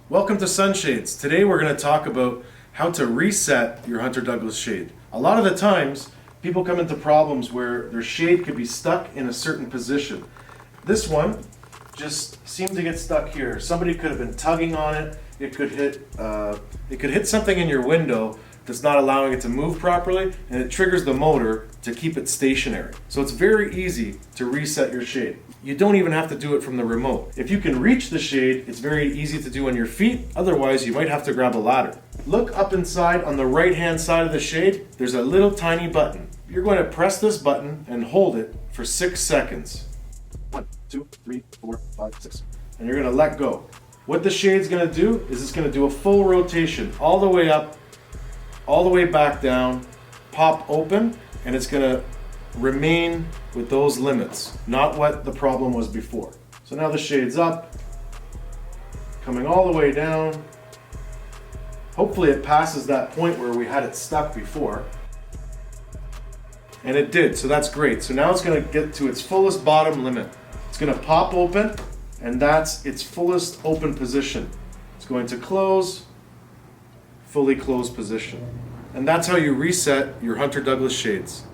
Welcome to Sunshades. Today we're going to talk about how to reset your Hunter Douglas shade. A lot of the times people come into problems where their shade could be stuck in a certain position. This one just seemed to get stuck here. Somebody could have been tugging on it. It could hit something in your window that's not allowing it to move properly, and it triggers the motor to keep it stationary. So it's very easy to reset your shade. You don't even have to do it from the remote. If you can reach the shade, it's very easy to do on your feet. Otherwise, you might have to grab a ladder. Look up inside on the right-hand side of the shade. There's a little tiny button. You're going to press this button and hold it for 6 seconds. 1, 2, 3, 4, 5, 6. And you're going to let go. What the shade's going to do is it's going to do a full rotation all the way up, all the way back down, pop open, and it's going to remain with those limits, not what the problem was before. So now the shade's up, coming all the way down. Hopefully it passes that point where we had it stuck before. And it did, so that's great. So now it's going to get to its fullest bottom limit. It's going to pop open, and that's its fullest open position. It's going to close, fully closed position. And that's how you reset your Hunter Douglas shades.